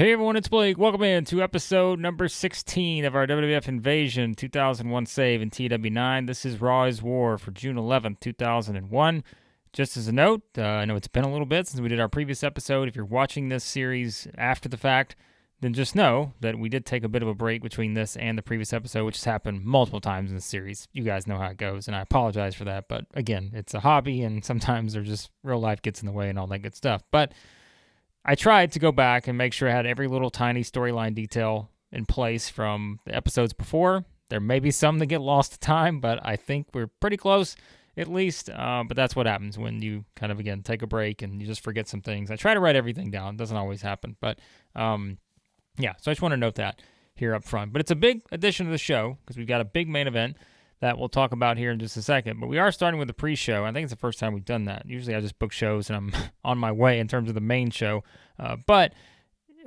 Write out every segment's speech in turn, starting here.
Hey everyone, it's Blake. Welcome in to episode number 16 of our WWF Invasion 2001 save in TEW9. This is Raw is War for June 11th, 2001. Just as a note, I know it's been a little bit since we did our previous episode. If you're watching this series after the fact, then just know that we did take a bit of a break between this and the previous episode, which has happened multiple times in the series. You guys know how it goes, and I apologize for that. But again, it's a hobby, and sometimes there's just real life gets in the way and all that good stuff. But I tried to go back and make sure I had every little tiny storyline detail in place from the episodes before. There may be some that get lost to time, but I think we're pretty close, at least. But that's what happens when you kind of, again, take a break and you just forget some things. I try to write everything down. It doesn't always happen. But, yeah, so I just want to note that here up front. But it's a big addition to the show because we've got a big main event that we'll talk about here in just a second. But we are starting with the pre-show. I think it's the first time we've done that. Usually I just book shows and I'm on my way in terms of the main show. But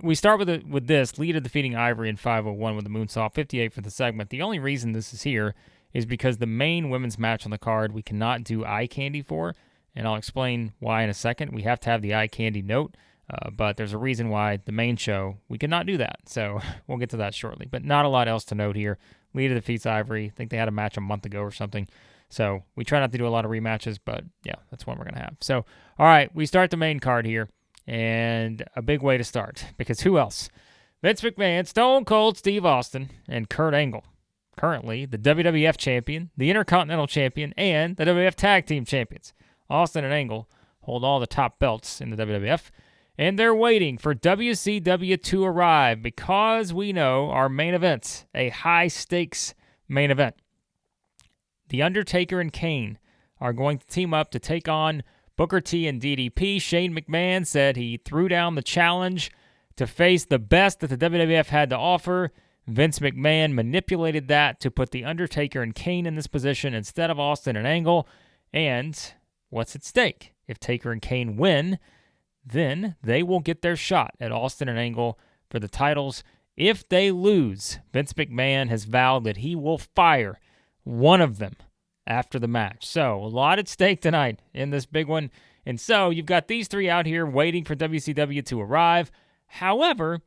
we start with this, Lita defeating Ivory in 501 with the moonsault, 58 for the segment. The only reason this is here is because the main women's match on the card we cannot do eye candy for, and I'll explain why in a second. We have to have the eye candy note, but there's a reason why the main show we cannot do that. So we'll get to that shortly. But not a lot else to note here. Lita defeats Ivory. I think they had a match a month ago or something. So we try not to do a lot of rematches, but yeah, that's one we're going to have. So, all right, we start the main card here, and a big way to start, because who else? Vince McMahon, Stone Cold Steve Austin, and Kurt Angle. Currently the WWF champion, the Intercontinental champion, and the WWF Tag Team champions. Austin and Angle hold all the top belts in the WWF, and they're waiting for WCW to arrive because we know our main event, a high-stakes main event. The Undertaker and Kane are going to team up to take on Booker T and DDP. Shane McMahon said he threw down the challenge to face the best that the WWF had to offer. Vince McMahon manipulated that to put the Undertaker and Kane in this position instead of Austin and Angle. And what's at stake? If Taker and Kane win, then they will get their shot at Austin and Angle for the titles. If they lose, Vince McMahon has vowed that he will fire one of them after the match. So a lot at stake tonight in this big one. And so you've got these three out here waiting for WCW to arrive. However,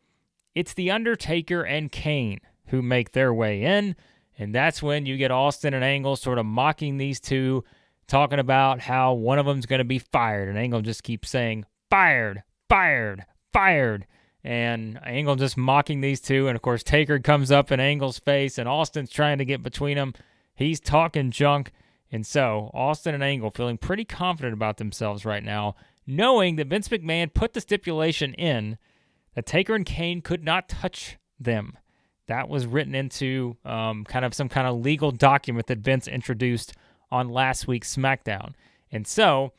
it's the Undertaker and Kane who make their way in. And that's when you get Austin and Angle sort of mocking these two, talking about how one of them's going to be fired. And Angle just keeps saying, fired, fired, fired. And Angle just mocking these two. And, of course, Taker comes up in Angle's face, and Austin's trying to get between them. He's talking junk. And so Austin and Angle feeling pretty confident about themselves right now, knowing that Vince McMahon put the stipulation in that Taker and Kane could not touch them. That was written into kind of some kind of legal document that Vince introduced on last week's SmackDown. And so,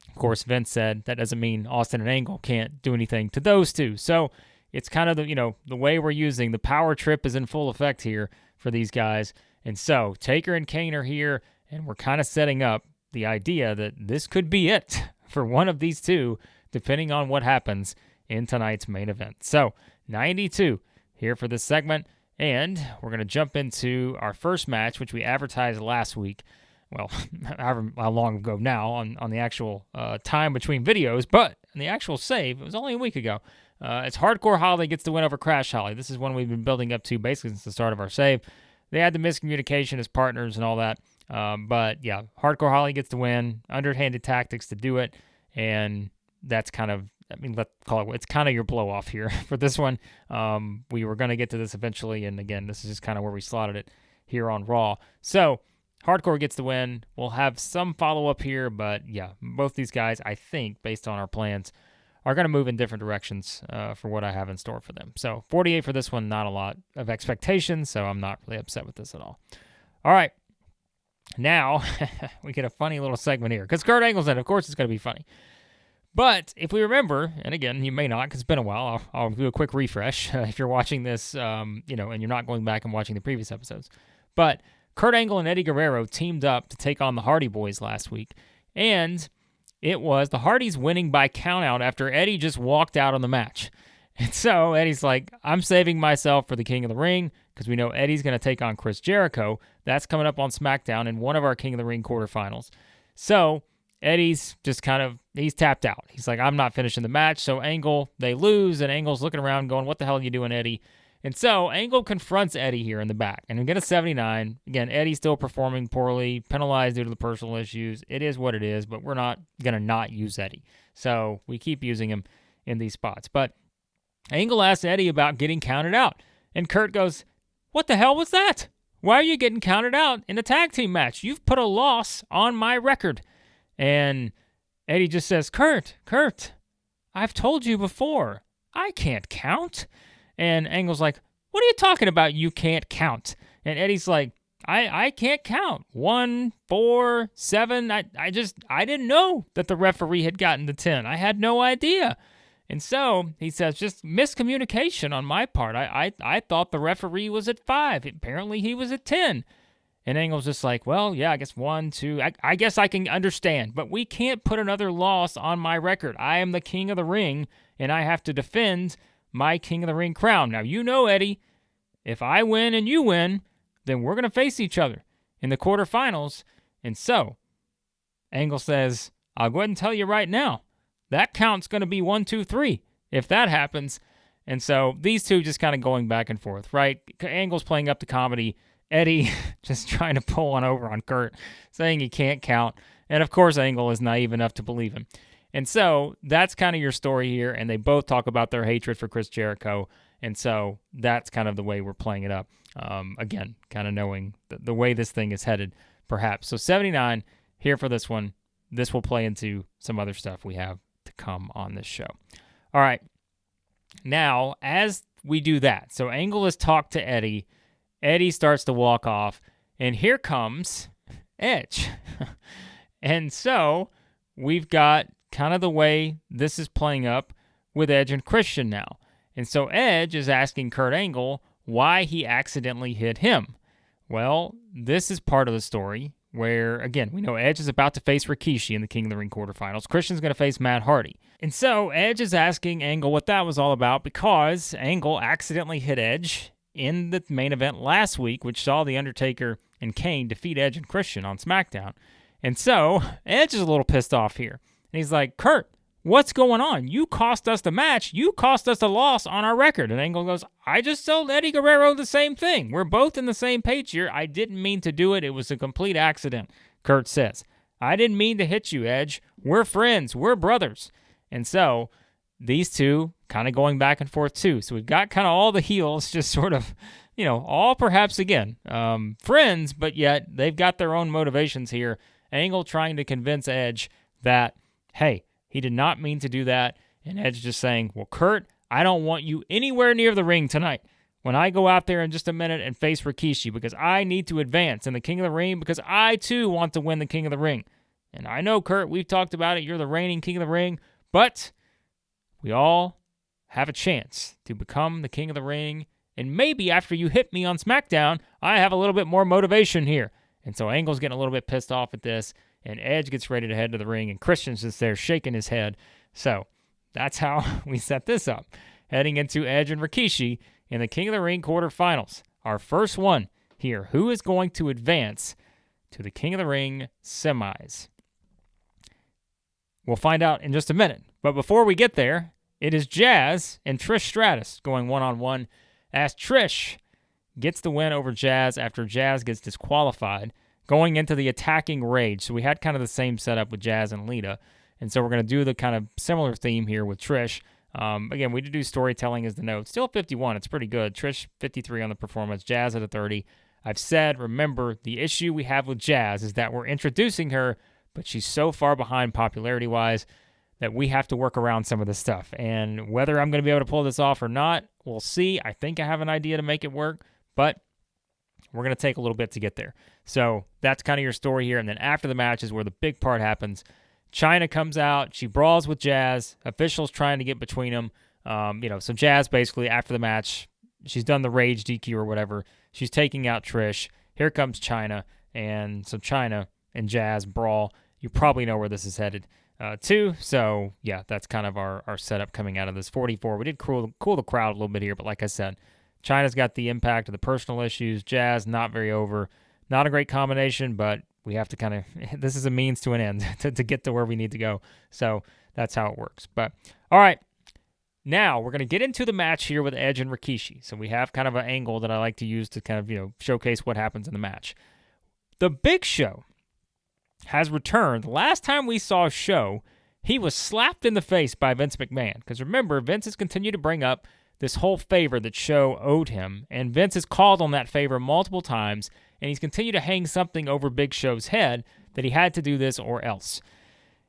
of course, Vince said that doesn't mean Austin and Angle can't do anything to those two. So it's kind of the way we're using the power trip is in full effect here for these guys. And so Taker and Kane are here, and we're kind of setting up the idea that this could be it for one of these two, depending on what happens in tonight's main event. So 92 here for this segment, and we're going to jump into our first match, which we advertised last week. Well, how long ago now on the actual time between videos, but in the actual save, it was only a week ago. It's Hardcore Holly gets the win over Crash Holly. This is one we've been building up to basically since the start of our save. They had the miscommunication as partners and all that. But yeah, Hardcore Holly gets the win, underhanded tactics to do it, and that's kind of, let's call it, it's kind of your blow off here for this one. We were going to get to this eventually, and again, this is just kind of where we slotted it here on Raw. So, Hardcore gets the win. We'll have some follow-up here, but yeah, both these guys, I think, based on our plans, are going to move in different directions for what I have in store for them. So 48 for this one, not a lot of expectations, so I'm not really upset with this at all. All right, now we get a funny little segment here, because Kurt Angle's in. Of course it's going to be funny. But if we remember, and again, you may not, because it's been a while, I'll do a quick refresh if you're watching this, and you're not going back and watching the previous episodes. But Kurt Angle and Eddie Guerrero teamed up to take on the Hardy Boys last week, and it was the Hardys winning by countout after Eddie just walked out on the match. And so Eddie's like, I'm saving myself for the King of the Ring, because we know Eddie's going to take on Chris Jericho. That's coming up on SmackDown in one of our King of the Ring quarterfinals. So Eddie's just he's tapped out. He's like, I'm not finishing the match. So Angle, they lose, and Angle's looking around going, what the hell are you doing, Eddie? And so Angle confronts Eddie here in the back, and we get a 79. Again, Eddie's still performing poorly, penalized due to the personal issues. It is what it is, but we're not going to not use Eddie. So we keep using him in these spots. But Angle asks Eddie about getting counted out, and Kurt goes, what the hell was that? Why are you getting counted out in a tag team match? You've put a loss on my record. And Eddie just says, Kurt, I've told you before, I can't count. And Angle's like, what are you talking about? You can't count. And Eddie's like, I can't count. 1, 4, 7. I didn't know that the referee had gotten to 10. I had no idea. And so he says, just miscommunication on my part. I thought the referee was at 5. Apparently he was at 10. And Angle's just like, well, yeah, I guess 1, 2. I guess I can understand. But we can't put another loss on my record. I am the king of the ring, and I have to defend my King of the Ring crown. Now, you know, Eddie, if I win and you win, then we're going to face each other in the quarterfinals. And so, Angle says, I'll go ahead and tell you right now, that count's going to be 1, 2, 3 if that happens. And so, these two just kind of going back and forth, right? Angle's playing up the comedy. Eddie just trying to pull one over on Kurt, saying he can't count. And of course, Angle is naive enough to believe him. And so that's kind of your story here, and they both talk about their hatred for Chris Jericho, and so that's kind of the way we're playing it up. Again, kind of knowing the way this thing is headed, perhaps. So 79 here for this one. This will play into some other stuff we have to come on this show. All right. Now, as we do that, so Angle has talked to Eddie. Eddie starts to walk off, and here comes Edge. And so we've got kind of the way this is playing up with Edge and Christian now. And so Edge is asking Kurt Angle why he accidentally hit him. Well, this is part of the story where, again, we know Edge is about to face Rikishi in the King of the Ring quarterfinals. Christian's going to face Matt Hardy. And so Edge is asking Angle what that was all about because Angle accidentally hit Edge in the main event last week, which saw The Undertaker and Kane defeat Edge and Christian on SmackDown. And so Edge is a little pissed off here. And he's like, Kurt, what's going on? You cost us the match. You cost us a loss on our record. And Angle goes, I just told Eddie Guerrero the same thing. We're both in the same page here. I didn't mean to do it. It was a complete accident, Kurt says. I didn't mean to hit you, Edge. We're friends. We're brothers. And so these two kind of going back and forth too. So we've got kind of all the heels just sort of, all perhaps, again, friends, but yet they've got their own motivations here. Angle trying to convince Edge that, hey, he did not mean to do that. And Edge just saying, well, Kurt, I don't want you anywhere near the ring tonight when I go out there in just a minute and face Rikishi because I need to advance in the King of the Ring because I, too, want to win the King of the Ring. And I know, Kurt, we've talked about it. You're the reigning King of the Ring. But we all have a chance to become the King of the Ring. And maybe after you hit me on SmackDown, I have a little bit more motivation here. And so Angle's getting a little bit pissed off at this. And Edge gets ready to head to the ring, and Christian's just there shaking his head. So that's how we set this up. Heading into Edge and Rikishi in the King of the Ring quarterfinals. Our first one here. Who is going to advance to the King of the Ring semis? We'll find out in just a minute. But before we get there, it is Jazz and Trish Stratus going one-on-one as Trish gets the win over Jazz after Jazz gets disqualified, going into the attacking rage. So we had kind of the same setup with Jazz and Lita. And so we're going to do the kind of similar theme here with Trish. Again, we did do storytelling as the note. Still 51. It's pretty good. Trish, 53 on the performance. Jazz at a 30. I've said, remember, the issue we have with Jazz is that we're introducing her, but she's so far behind popularity-wise that we have to work around some of this stuff. And whether I'm going to be able to pull this off or not, we'll see. I think I have an idea to make it work, but we're going to take a little bit to get there. So that's kind of your story here. And then after the match is where the big part happens. Chyna comes out. She brawls with Jazz. Officials trying to get between them. So Jazz basically after the match, she's done the rage DQ or whatever. She's taking out Trish. Here comes Chyna. And so Chyna and Jazz brawl. You probably know where this is headed to. So yeah, that's kind of our setup coming out of this 44. We did cool the crowd a little bit here, but like I said, Chyna's got the impact of the personal issues. Jazz, not very over. Not a great combination, but we have to kind of, this is a means to an end to get to where we need to go. So that's how it works. But all right, now we're going to get into the match here with Edge and Rikishi. So we have kind of an angle that I like to use to kind of, showcase what happens in the match. The Big Show has returned. Last time we saw Show, he was slapped in the face by Vince McMahon. Because remember, Vince has continued to bring up this whole favor that Show owed him, and Vince has called on that favor multiple times, and he's continued to hang something over Big Show's head that he had to do this or else.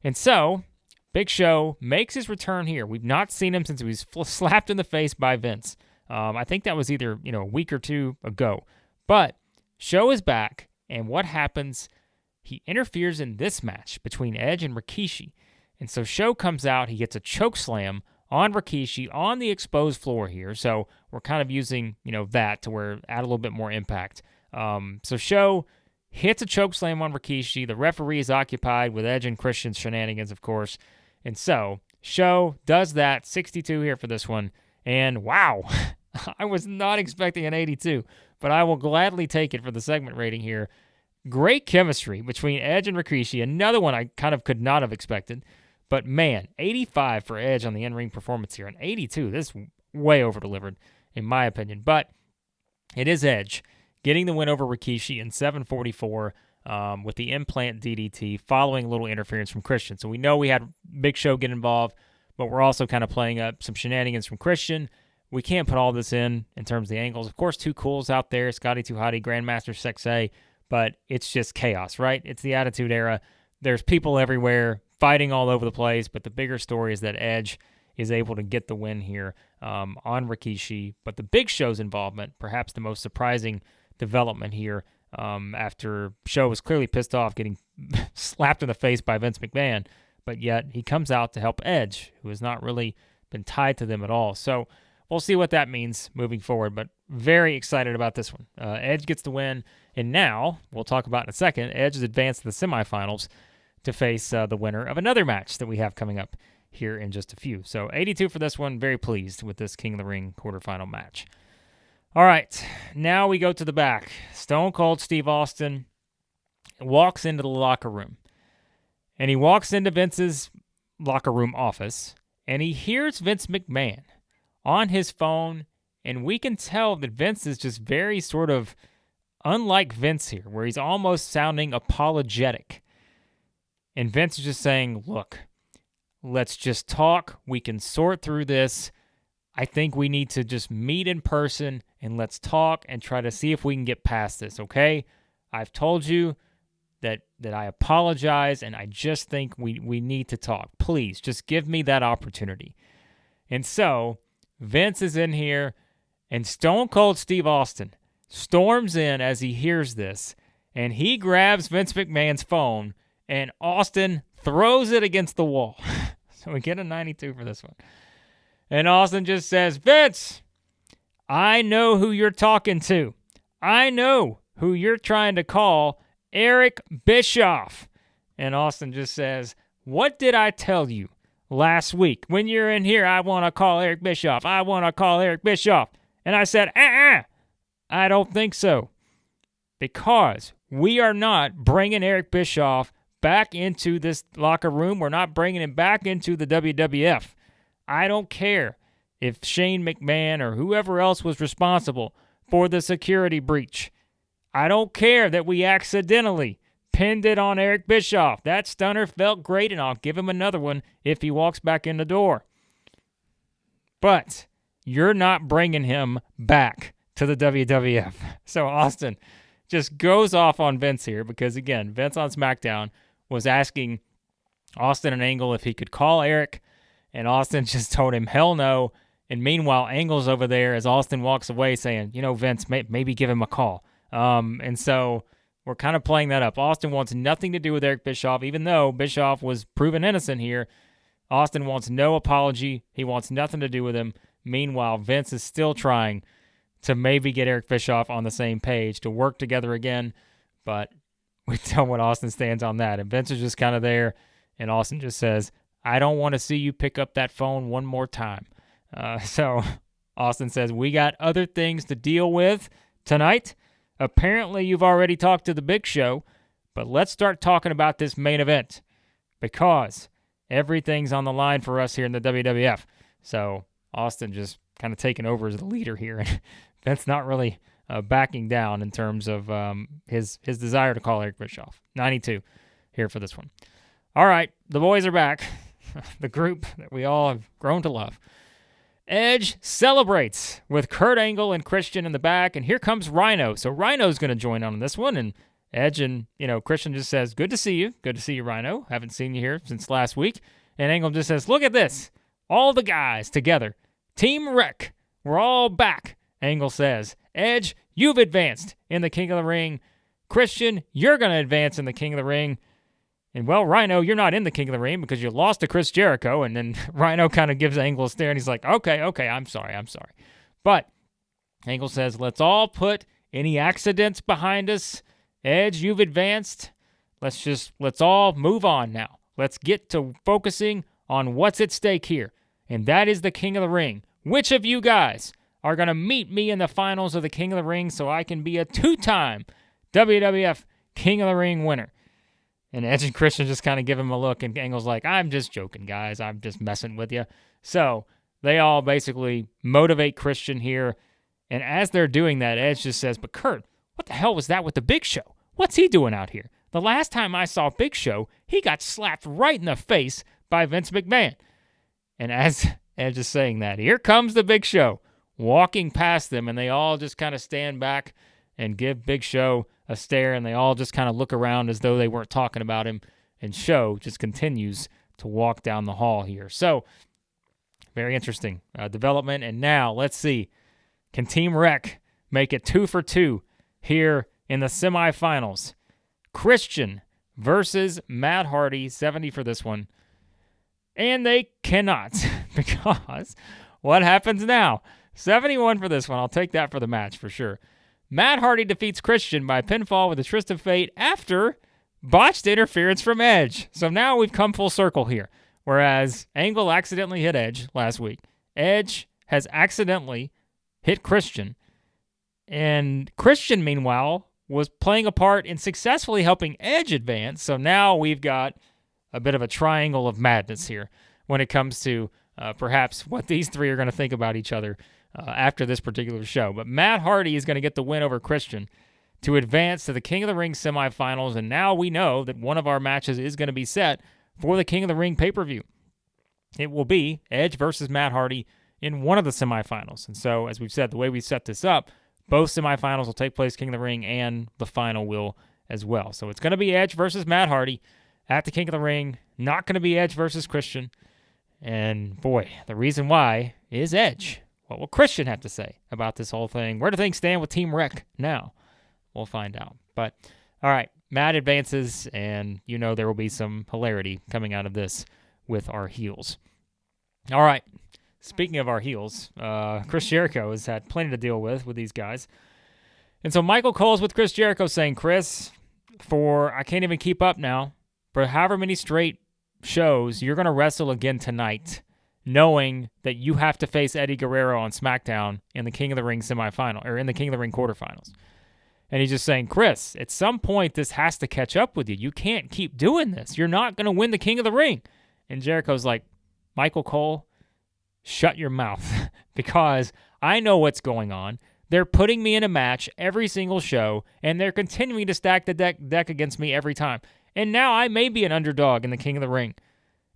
And so, Big Show makes his return here. We've not seen him since he was slapped in the face by Vince. I think that was either a week or two ago. But Show is back, and what happens? He interferes in this match between Edge and Rikishi. And so Show comes out, he gets a choke slam on Rikishi on the exposed floor here. So we're kind of using, that to where add a little bit more impact. So Show hits a choke slam on Rikishi. The referee is occupied with Edge and Christian's shenanigans, of course. And so Show does that, 62 here for this one. And wow, I was not expecting an 82, but I will gladly take it for the segment rating here. Great chemistry between Edge and Rikishi. Another one I kind of could not have expected. But man, 85 for Edge on the in-ring performance here, and 82, this is way over-delivered, in my opinion. But it is Edge getting the win over Rikishi in 7:44 with the implant DDT following a little interference from Christian. So we know we had Big Show get involved, but we're also kind of playing up some shenanigans from Christian. We can't put all this in terms of the angles. Of course, Too Cool's out there, Scotty Too Hotty, Grandmaster Sexay, but it's just chaos, right? It's the Attitude Era. There's people everywhere fighting all over the place, but the bigger story is that Edge is able to get the win here on Rikishi. But the Big Show's involvement, perhaps the most surprising development here after Show was clearly pissed off getting slapped in the face by Vince McMahon, but yet he comes out to help Edge, who has not really been tied to them at all. So we'll see what that means moving forward, but very excited about this one. Edge gets the win, and now, we'll talk about in a second, Edge is advanced to the semifinals to face the winner of another match that we have coming up here in just a few. So 82 for this one. Very pleased with this King of the Ring quarterfinal match. All right, now we go to the back. Stone Cold Steve Austin walks into the locker room, and he walks into Vince's locker room office, and he hears Vince McMahon on his phone, and we can tell that Vince is just very sort of unlike Vince here, where he's almost sounding apologetic. And Vince is just saying, look, let's just talk. We can sort through this. I think we need to just meet in person and let's talk and try to see if we can get past this, okay? I've told you that I apologize, and I just think we need to talk. Please, just give me that opportunity. And so Vince is in here, and Stone Cold Steve Austin storms in as he hears this, and he grabs Vince McMahon's phone, and Austin throws it against the wall. So we get a 92 for this one. And Austin just says, Vince, I know who you're talking to. I know who you're trying to call, Eric Bischoff. And Austin just says, what did I tell you last week? When you're in here, I want to call Eric Bischoff. I want to call Eric Bischoff. And I said, I don't think so. Because we are not bringing Eric Bischoff back into this locker room. We're not bringing him back into the WWF. I don't care if Shane McMahon or whoever else was responsible for the security breach. I don't care that we accidentally pinned it on Eric Bischoff. That stunner felt great, and I'll give him another one if he walks back in the door. But you're not bringing him back to the WWF. So Austin just goes off on Vince here because, again, Vince on SmackDown was asking Austin and Angle if he could call Eric, and Austin just told him, hell no. And meanwhile, Angle's over there as Austin walks away saying, Vince, maybe give him a call. And so we're kind of playing that up. Austin wants nothing to do with Eric Bischoff, even though Bischoff was proven innocent here. Austin wants no apology. He wants nothing to do with him. Meanwhile, Vince is still trying to maybe get Eric Bischoff on the same page to work together again. But we tell what Austin stands on that. And Vince is just kind of there. And Austin just says, I don't want to see you pick up that phone one more time. So Austin says, we got other things to deal with tonight. Apparently, you've already talked to the Big Show, But let's start talking about this main event because everything's on the line for us here in the WWF. So Austin just kind of taking over as the leader here, and Vince not really backing down in terms of his desire to call Eric Bischoff. 92 here for this one. All right, the boys are back. The group that we all have grown to love. Edge celebrates with Kurt Angle and Christian in the back, and here comes Rhino. So Rhino's going to join on this one, and Edge and, Christian just says, good to see you. Good to see you, Rhino. Haven't seen you here since last week. And Angle just says, look at this. All the guys together. Team Wreck. We're all back, Angle says. Edge, you've advanced in the King of the Ring. Christian, you're going to advance in the King of the Ring. And, well, Rhino, you're not in the King of the Ring because you lost to Chris Jericho. And then Rhino kind of gives Angle a stare, and he's like, okay, I'm sorry. But Angle says, let's all put any accidents behind us. Edge, you've advanced. Let's all move on now. Let's get to focusing on what's at stake here, and that is the King of the Ring. Which of you guys are going to meet me in the finals of the King of the Ring so I can be a 2-time WWF King of the Ring winner? And Edge and Christian just kind of give him a look, and Angle's like, I'm just joking, guys. I'm just messing with you. So they all basically motivate Christian here, and as they're doing that, Edge just says, but Kurt, what the hell was that with the Big Show? What's he doing out here? The last time I saw Big Show, he got slapped right in the face by Vince McMahon. And as Edge is saying that, here comes the Big Show, walking past them, and they all just kind of stand back and give Big Show a stare, and they all just kind of look around as though they weren't talking about him, and Show just continues to walk down the hall here. So, very interesting development, and now let's see, can Team Wreck make it 2 for 2 here in the semifinals? Christian versus Matt Hardy, 70 for this one. And they cannot, because what happens now? 71 for this one. I'll take that for the match for sure. Matt Hardy defeats Christian by pinfall with a twist of fate after botched interference from Edge. So now we've come full circle here. Whereas Angle accidentally hit Edge last week, Edge has accidentally hit Christian. And Christian, meanwhile, was playing a part in successfully helping Edge advance. So now we've got a bit of a triangle of madness here when it comes to perhaps what these three are going to think about each other after this particular show. But Matt Hardy is going to get the win over Christian to advance to the King of the Ring semifinals, and now we know that one of our matches is going to be set for the King of the Ring pay-per-view. It will be Edge versus Matt Hardy in one of the semifinals. And so, as we've said, the way we set this up, both semifinals will take place King of the Ring, and the final will as well. So it's going to be Edge versus Matt Hardy at the King of the Ring, not going to be Edge versus Christian. And boy, the reason why is Edge. What will Christian have to say about this whole thing? Where do things stand with Team Wreck now? We'll find out. But, all right, Matt advances, and you know there will be some hilarity coming out of this with our heels. All right, speaking of our heels, Chris Jericho has had plenty to deal with these guys. And so Michael Cole's with Chris Jericho saying, Chris, I can't even keep up now, for however many straight shows, you're going to wrestle again tonight, knowing that you have to face Eddie Guerrero on SmackDown in the King of the Ring semifinal, or in the King of the Ring quarterfinals. And he's just saying, Chris, at some point this has to catch up with you. You can't keep doing this. You're not going to win the King of the Ring. And Jericho's like, Michael Cole, shut your mouth, because I know what's going on. They're putting me in a match every single show, and they're continuing to stack the deck against me every time. And now I may be an underdog in the King of the Ring.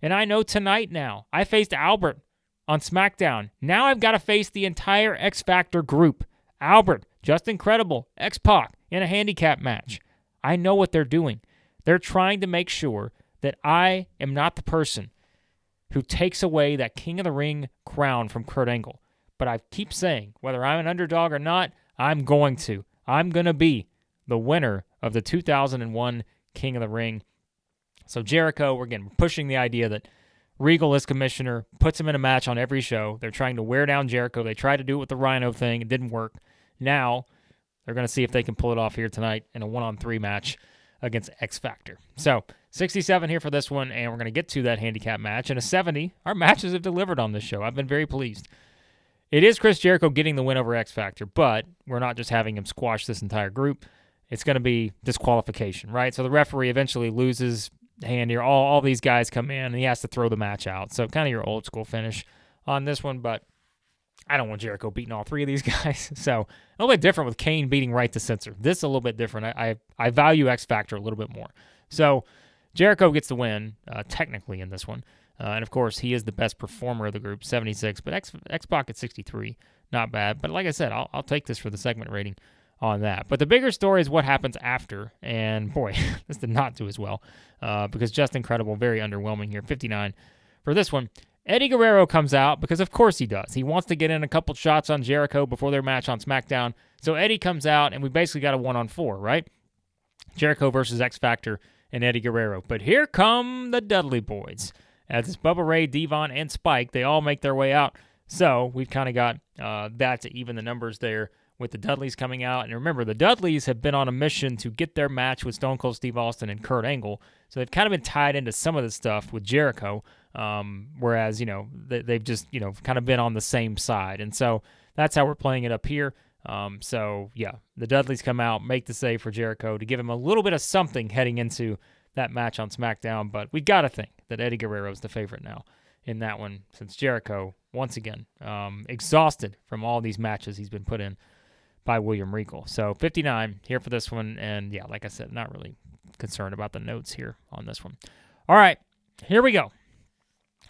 And I know tonight now, I faced Albert on SmackDown. Now I've got to face the entire X Factor group. Albert, Just Incredible, X-Pac in a handicap match. I know what they're doing. They're trying to make sure that I am not the person who takes away that King of the Ring crown from Kurt Angle. But I keep saying, whether I'm an underdog or not, I'm going to. I'm going to be the winner of the 2001 King of the Ring. So Jericho, we're pushing the idea that Regal as commissioner puts him in a match on every show. They're trying to wear down Jericho. They tried to do it with the Rhino thing. It didn't work. Now they're going to see if they can pull it off here tonight in a 1-on-3 match against X Factor. So 67 here for this one, and we're going to get to that handicap match. And a 70, our matches have delivered on this show. I've been very pleased. It is Chris Jericho getting the win over X Factor, but we're not just having him squash this entire group. it's going to be disqualification, right? So the referee eventually loses hand here. All these guys come in, and he has to throw the match out. So kind of your old school finish on this one, but I don't want Jericho beating all three of these guys. So a little bit different with Kane beating right to censor. This is a little bit different. I value X Factor a little bit more. So Jericho gets the win, technically, in this one. And, of course, he is the best performer of the group, 76. But X-Pac at 63, not bad. But like I said, I'll take this for the segment rating on that. But the bigger story is what happens after. And, boy, this did not do as well because just incredible, very underwhelming here, 59 for this one. Eddie Guerrero comes out because, of course, he does. He wants to get in a couple shots on Jericho before their match on SmackDown. So Eddie comes out, and we basically got a 1-on-4, right? Jericho versus X Factor and Eddie Guerrero. But here come the Dudley Boys. As it's Bubba Ray, Devon, and Spike, they all make their way out. So we've kind of got that to even the numbers there with the Dudleys coming out. And remember, the Dudleys have been on a mission to get their match with Stone Cold Steve Austin and Kurt Angle. So they've kind of been tied into some of this stuff with Jericho, whereas, they've just, kind of been on the same side. And so that's how we're playing it up here. So, yeah, the Dudleys come out, make the save for Jericho to give him a little bit of something heading into that match on SmackDown. But we got to think that Eddie Guerrero is the favorite now in that one, since Jericho, once again, exhausted from all these matches he's been put in by William Regal. So 59 here for this one. And, yeah, like I said, not really concerned about the notes here on this one. All right, here we go.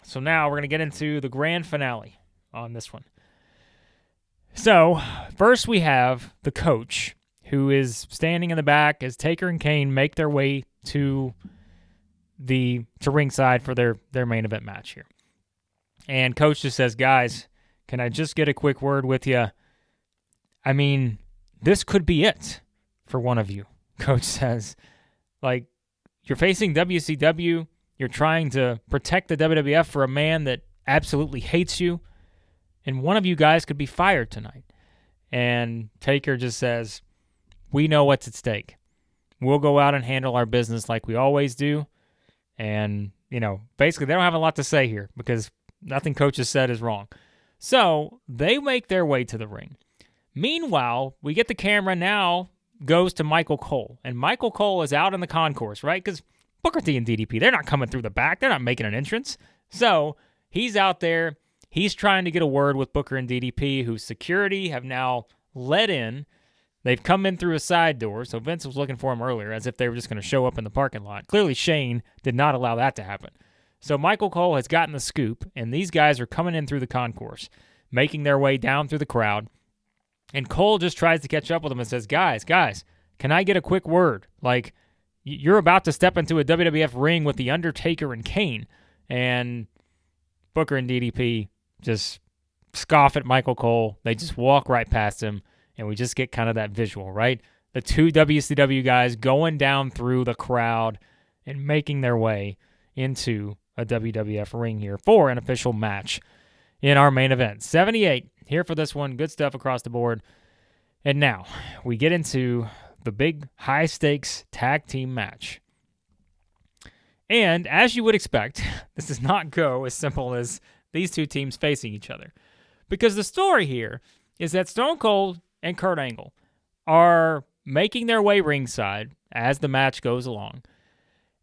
So now we're going to get into the grand finale on this one. So, first we have the coach, who is standing in the back as Taker and Kane make their way to ringside for their main event match here. And coach just says, guys, can I just get a quick word with you? I mean, this could be it for one of you, coach says. Like, you're facing WCW, you're trying to protect the WWF for a man that absolutely hates you, and one of you guys could be fired tonight. And Taker just says, we know what's at stake. We'll go out and handle our business like we always do. And, basically they don't have a lot to say here because nothing coach has said is wrong. So they make their way to the ring. Meanwhile, we get the camera now goes to Michael Cole. And Michael Cole is out in the concourse, right? Because Booker T and DDP, they're not coming through the back. They're not making an entrance. So he's out there. He's trying to get a word with Booker and DDP, whose security have now let in. They've come in through a side door, so Vince was looking for him earlier as if they were just going to show up in the parking lot. Clearly, Shane did not allow that to happen. So Michael Cole has gotten the scoop, and these guys are coming in through the concourse, making their way down through the crowd. And Cole just tries to catch up with them and says, guys, can I get a quick word? Like, you're about to step into a WWF ring with The Undertaker and Kane. And Booker and DDP just scoff at Michael Cole. They just walk right past him, and we just get kind of that visual, right? The two WCW guys going down through the crowd and making their way into a WWF ring here for an official match in our main event. 78 here for this one. Good stuff across the board. And now we get into the big high-stakes tag team match. And as you would expect, this does not go as simple as these two teams facing each other. Because the story here is that Stone Cold and Kurt Angle are making their way ringside as the match goes along.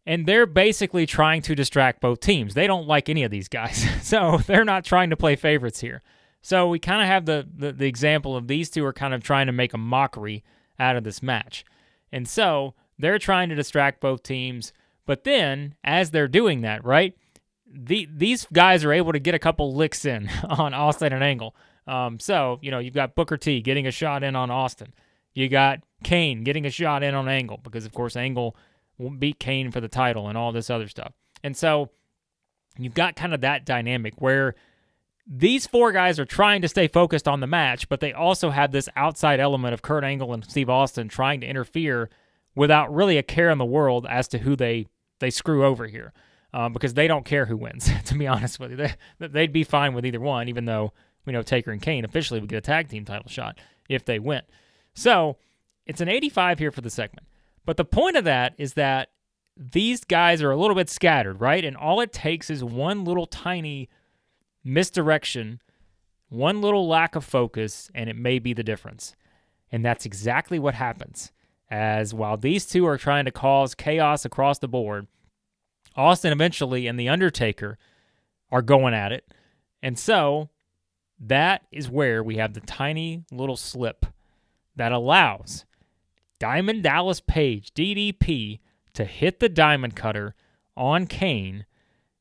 And they're basically trying to distract both teams. They don't like any of these guys. So they're not trying to play favorites here. So we kind of have the example of these two are kind of trying to make a mockery out of this match. And so they're trying to distract both teams. But then, as they're doing that, right, these guys are able to get a couple licks in on Austin and Angle. So, you've got Booker T getting a shot in on Austin. You got Kane getting a shot in on Angle because, of course, Angle won't beat Kane for the title and all this other stuff. And so you've got kind of that dynamic where these four guys are trying to stay focused on the match, but they also have this outside element of Kurt Angle and Steve Austin trying to interfere without really a care in the world as to who they screw over here. Because they don't care who wins, to be honest with you. They'd be fine with either one, even though we know Taker and Kane officially would get a tag team title shot if they win. So it's an 85 here for the segment. But the point of that is that these guys are a little bit scattered, right? And all it takes is one little tiny misdirection, one little lack of focus, and it may be the difference. And that's exactly what happens as while these two are trying to cause chaos across the board, Austin eventually and The Undertaker are going at it. And so that is where we have the tiny little slip that allows Diamond Dallas Page, DDP, to hit the Diamond Cutter on Kane,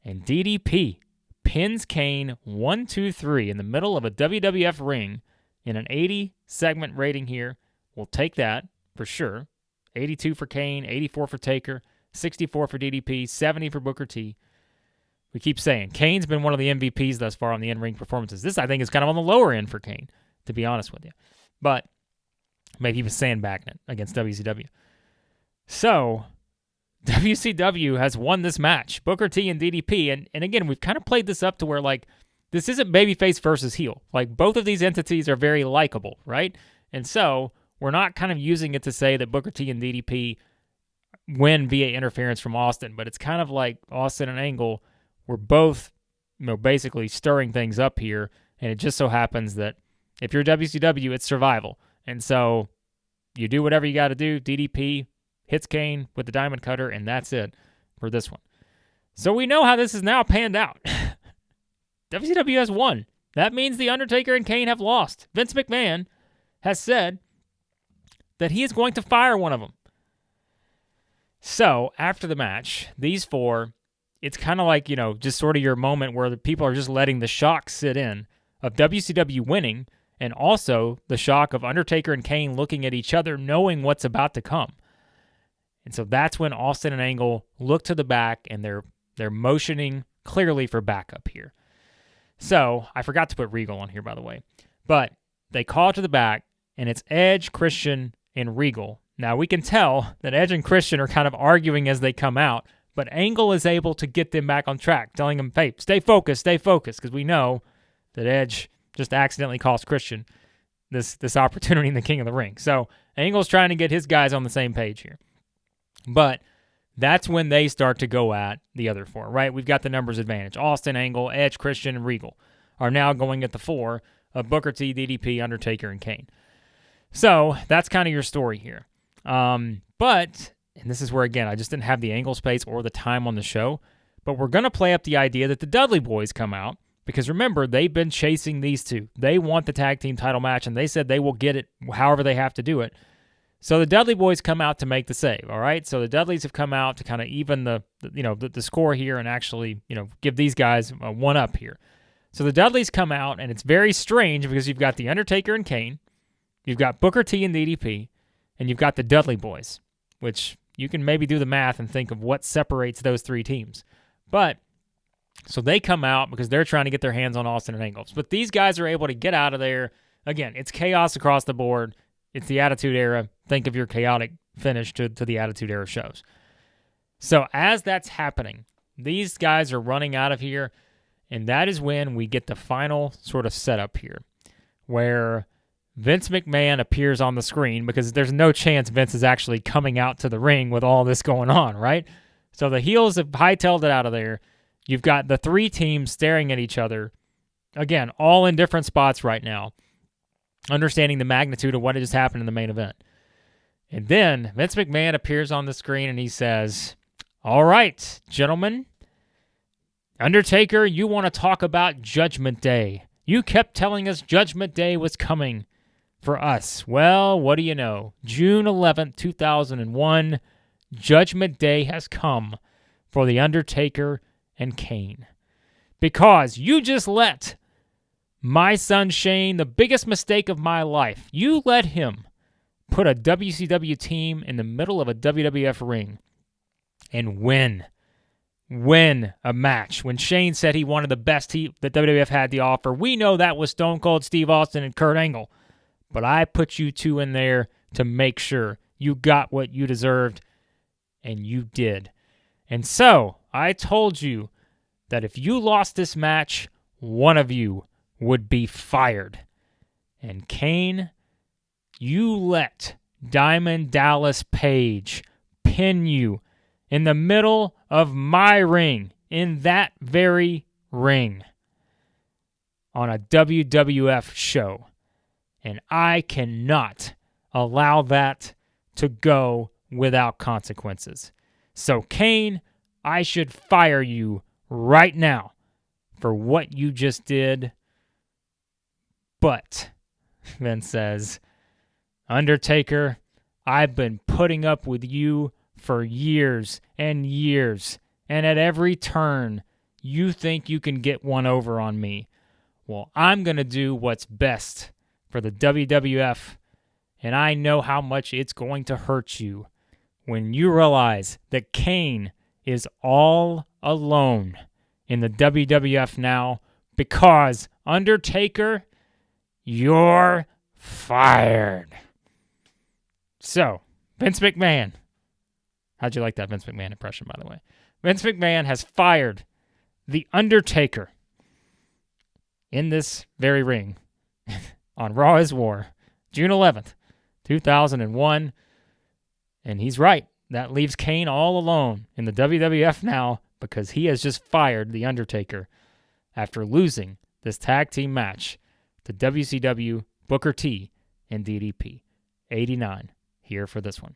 and DDP pins Kane 1, 2, 3 in the middle of a WWF ring in an 80 segment rating here. We'll take that for sure. 82 for Kane, 84 for Taker, 64 for DDP, 70 for Booker T. We keep saying Kane's been one of the MVPs thus far on the in-ring performances. This, I think, is kind of on the lower end for Kane, to be honest with you. But maybe he was sandbagging it against WCW. So WCW has won this match, Booker T and DDP. And again, we've kind of played this up to where, like, this isn't babyface versus heel. Like, both of these entities are very likable, right? And so we're not kind of using it to say that Booker T and DDP win via interference from Austin, but it's kind of like Austin and Angle were both, basically stirring things up here, and it just so happens that if you're WCW, it's survival. And so you do whatever you got to do. DDP hits Kane with the Diamond Cutter, and that's it for this one. So we know how this is now panned out. WCW has won. That means The Undertaker and Kane have lost. Vince McMahon has said that he is going to fire one of them. So after the match, these four, it's kind of like, just sort of your moment where the people are just letting the shock sit in of WCW winning, and also the shock of Undertaker and Kane looking at each other, knowing what's about to come. And so that's when Austin and Angle look to the back, and they're motioning clearly for backup here. So I forgot to put Regal on here, by the way. But they call to the back, and it's Edge, Christian, and Regal. Now we can tell that Edge and Christian are kind of arguing as they come out, but Angle is able to get them back on track, telling them, hey, stay focused, because we know that Edge just accidentally cost Christian this opportunity in the King of the Ring. So Angle's trying to get his guys on the same page here. But that's when they start to go at the other four, right? We've got the numbers advantage. Austin, Angle, Edge, Christian, and Regal are now going at the four of Booker T, DDP, Undertaker, and Kane. So that's kind of your story here. But, and this is where, again, I just didn't have the Angle space or the time on the show, but we're going to play up the idea that the Dudley Boys come out, because remember, they've been chasing these two. They want the tag team title match, and they said they will get it however they have to do it. So the Dudley Boys come out to make the save, all right? So the Dudleys have come out to kind of even the score here and actually, give these guys a one-up here. So the Dudleys come out, and it's very strange because you've got The Undertaker and Kane, you've got Booker T and DDP, and you've got the Dudley Boys, which you can maybe do the math and think of what separates those three teams. But so they come out because they're trying to get their hands on Austin and Angle. But these guys are able to get out of there. Again, it's chaos across the board. It's the Attitude Era. Think of your chaotic finish to the Attitude Era shows. So as that's happening, these guys are running out of here, and that is when we get the final sort of setup here, where Vince McMahon appears on the screen, because there's no chance Vince is actually coming out to the ring with all this going on, right? So the heels have hightailed it out of there. You've got the three teams staring at each other, again, all in different spots right now, understanding the magnitude of what had just happened in the main event. And then Vince McMahon appears on the screen and he says, all right, gentlemen, Undertaker, you want to talk about Judgment Day. You kept telling us Judgment Day was coming for us. Well, what do you know? June 11th, 2001, Judgment Day has come for The Undertaker and Kane. Because you just let my son Shane, the biggest mistake of my life, you let him put a WCW team in the middle of a WWF ring and win a match. When Shane said he wanted the best that WWF had to offer, we know that was Stone Cold Steve Austin and Kurt Angle. But I put you two in there to make sure you got what you deserved, and you did. And so I told you that if you lost this match, one of you would be fired. And Kane, you let Diamond Dallas Page pin you in the middle of my ring, in that very ring, on a WWF show. And I cannot allow that to go without consequences. So, Kane, I should fire you right now for what you just did. But, Vince says, Undertaker, I've been putting up with you for years and years, and at every turn, you think you can get one over on me. Well, I'm going to do what's best for the WWF, and I know how much it's going to hurt you when you realize that Kane is all alone in the WWF now because, Undertaker, you're fired. So, Vince McMahon. How'd you like that Vince McMahon impression, by the way? Vince McMahon has fired The Undertaker in this very ring on Raw is War, June 11th, 2001. And he's right. That leaves Kane all alone in the WWF now because he has just fired The Undertaker after losing this tag team match to WCW, Booker T, and DDP. 89 here for this one.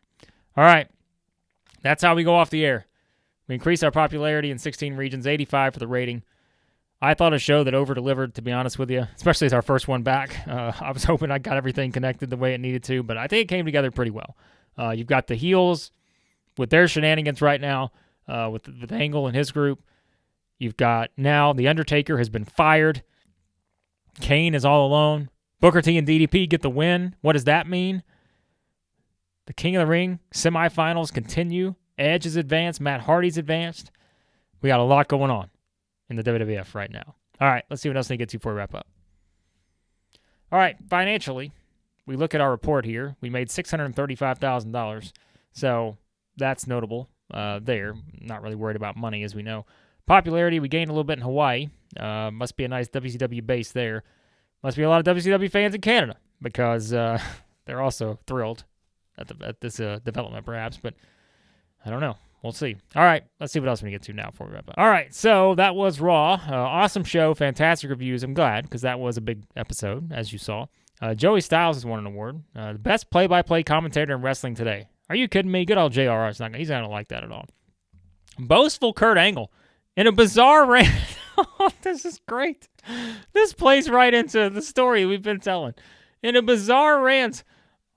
All right. That's how we go off the air. We increase our popularity in 16 regions, 85 for the rating. I thought a show that over-delivered, to be honest with you, especially as our first one back. I was hoping I got everything connected the way it needed to, but I think it came together pretty well. You've got the heels with their shenanigans right now, with Angle and his group. You've got now The Undertaker has been fired. Kane is all alone. Booker T and DDP get the win. What does that mean? The King of the Ring semifinals continue. Edge is advanced. Matt Hardy's advanced. We got a lot going on in the WWF right now. All right, let's see what else they get to before we wrap up. All right, financially, we look at our report here. We made $635,000, so that's notable there. Not really worried about money, as we know. Popularity, we gained a little bit in Hawaii. Must be a nice WCW base there. Must be a lot of WCW fans in Canada because they're also thrilled at this development, perhaps, but I don't know. We'll see. All right, let's see what else we get to now before we wrap up. All right, so that was Raw. Awesome show, fantastic reviews. I'm glad because that was a big episode, as you saw. Joey Styles has won an award. The best play-by-play commentator in wrestling today. Are you kidding me? Good old JR. He's not going to like that at all. Boastful Kurt Angle in a bizarre rant. This is great. This plays right into the story we've been telling. In a bizarre rant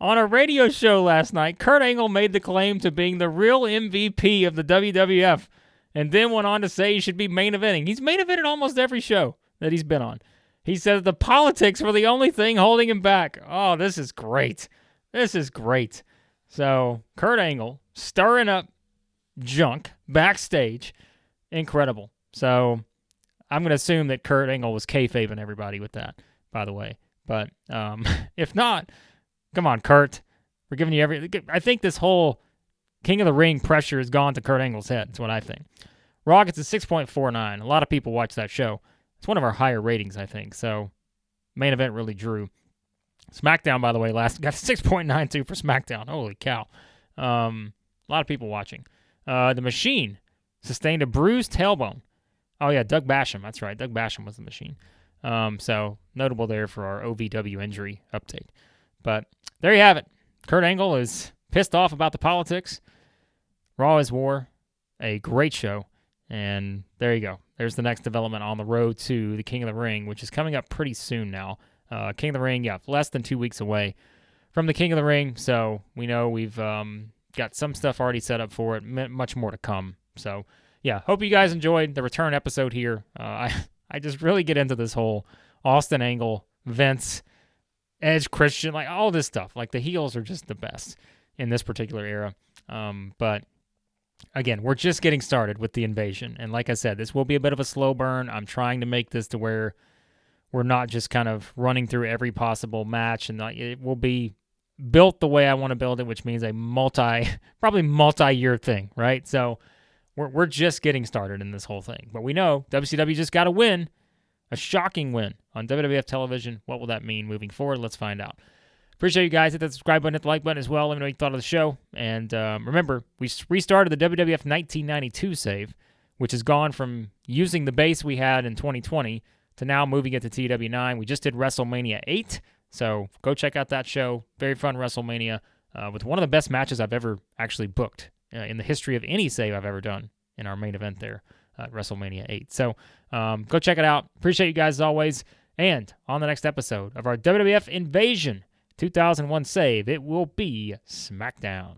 on a radio show last night, Kurt Angle made the claim to being the real MVP of the WWF and then went on to say he should be main eventing. He's main evented almost every show that he's been on. He said the politics were the only thing holding him back. Oh, this is great. This is great. So, Kurt Angle stirring up junk backstage. Incredible. So, I'm going to assume that Kurt Angle was kayfabing everybody with that, by the way. But if not, come on, Kurt. We're giving you everything. I think this whole King of the Ring pressure has gone to Kurt Angle's head. That's what I think. Raw gets a 6.49. A lot of people watch that show. It's one of our higher ratings, I think. So, main event really drew. SmackDown, by the way, got 6.92 for SmackDown. Holy cow. A lot of people watching. The Machine sustained a bruised tailbone. Oh, yeah, Doug Basham. That's right. Doug Basham was the Machine. So, notable there for our OVW injury update. But there you have it. Kurt Angle is pissed off about the politics. Raw is War. A great show. And there you go. There's the next development on the road to the King of the Ring, which is coming up pretty soon now. King of the Ring, yeah, less than 2 weeks away from the King of the Ring. So we know we've got some stuff already set up for it. Much more to come. So, yeah, hope you guys enjoyed the return episode here. I just really get into this whole Austin Angle, Vince, Edge, Christian, like all this stuff. Like the heels are just the best in this particular era. But again, we're just getting started with the Invasion. And like I said, this will be a bit of a slow burn. I'm trying to make this to where we're not just kind of running through every possible match. And it will be built the way I want to build it, which means a probably multi-year thing, right? So we're just getting started in this whole thing. But we know WCW just got a win. A shocking win on WWF television. What will that mean moving forward? Let's find out. Appreciate you guys. Hit that subscribe button, hit the like button as well. Let me know what you thought of the show. And remember, we restarted the WWF 1992 save, which has gone from using the base we had in 2020 to now moving it to TEW 9. We just did WrestleMania 8, so go check out that show. Very fun WrestleMania. with one of the best matches I've ever actually booked in the history of any save I've ever done in our main event there at WrestleMania 8. So go check it out. Appreciate you guys as always. And on the next episode of our WWF Invasion 2001 save, it will be SmackDown.